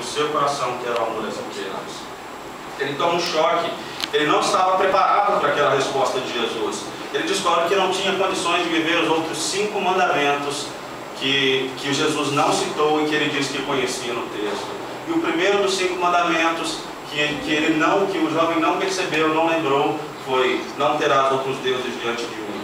no seu coração que eram amores apenas. Ele toma um choque, ele não estava preparado para aquela resposta de Jesus. Ele descobre que não tinha condições de viver os outros 5 mandamentos que Jesus não citou e que ele disse que conhecia no texto. E o primeiro dos 5 mandamentos que o jovem não percebeu, não lembrou, foi: não terás outros deuses diante de mim.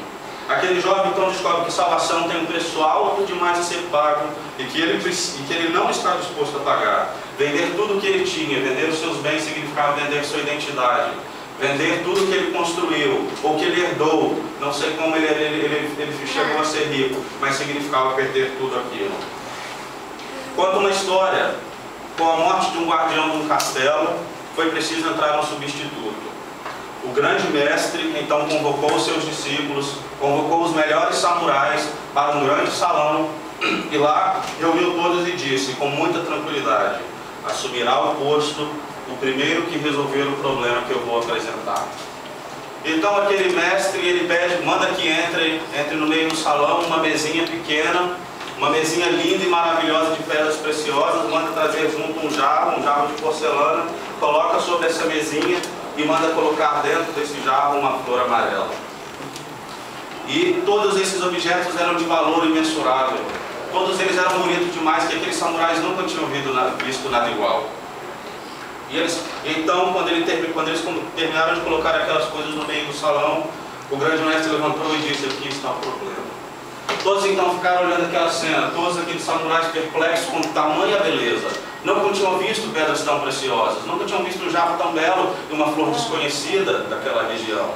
Aquele jovem então descobre que salvação tem um preço alto demais a ser pago e que ele não está disposto a pagar. Vender tudo o que ele tinha, vender os seus bens, significava vender sua identidade. Vender tudo que ele construiu, ou que ele herdou, não sei como ele chegou a ser rico, mas significava perder tudo aquilo. Conta uma história: com a morte de um guardião de um castelo, foi preciso entrar um substituto. O grande mestre então convocou os seus discípulos, convocou os melhores samurais para um grande salão, e lá reuniu todos e disse, com muita tranquilidade: assumirá o posto o primeiro que resolver o problema que eu vou apresentar. Então aquele mestre, ele manda que entre no meio do salão uma mesinha pequena, uma mesinha linda e maravilhosa de pedras preciosas, manda trazer junto um jarro de porcelana, coloca sobre essa mesinha e manda colocar dentro desse jarro uma flor amarela. E todos esses objetos eram de valor imensurável. Todos eles eram bonitos demais, que aqueles samurais nunca tinham visto nada igual. E então, quando eles terminaram de colocar aquelas coisas no meio do salão, o grande mestre levantou e disse: aqui está o problema. Todos então ficaram olhando aquela cena, todos aqueles samurais perplexos com tamanha beleza. Nunca tinham visto pedras tão preciosas, nunca tinham visto um jarro tão belo e uma flor desconhecida daquela região.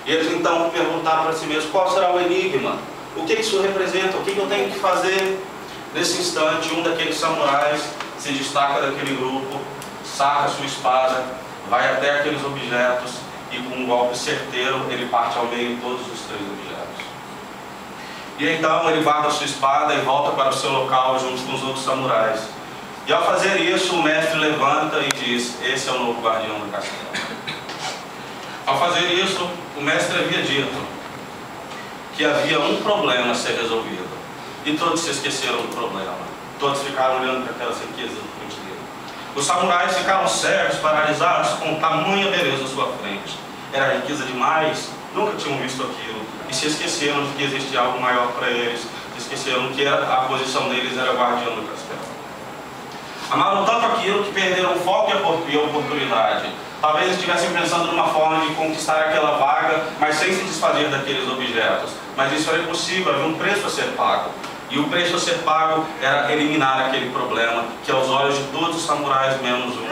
E eles então perguntaram para si mesmos: qual será o enigma? O que isso representa? O que eu tenho que fazer? Nesse instante, um daqueles samurais se destaca daquele grupo, saca a sua espada, vai até aqueles objetos e com um golpe certeiro ele parte ao meio todos os 3 objetos. E então ele guarda a sua espada e volta para o seu local junto com os outros samurais. E ao fazer isso, o mestre levanta e diz: esse é o novo guardião do castelo. Ao fazer isso, o mestre havia dito que havia um problema a ser resolvido. E todos se esqueceram do problema. Todos ficaram olhando para aquelas riquezas do frente dele. Os samurais ficaram cegos, paralisados, com tamanha beleza à sua frente. Era riqueza demais, nunca tinham visto aquilo. E se esqueceram de que existia algo maior para eles. Se esqueceram que a posição deles era guardião do castelo. Amaram tanto aquilo que perderam o foco e a oportunidade. Talvez estivessem pensando numa forma de conquistar aquela vaga, mas sem se desfazer daqueles objetos. Mas isso era impossível, havia um preço a ser pago. E o preço a ser pago era eliminar aquele problema, que aos olhos de todos os samurais, menos um,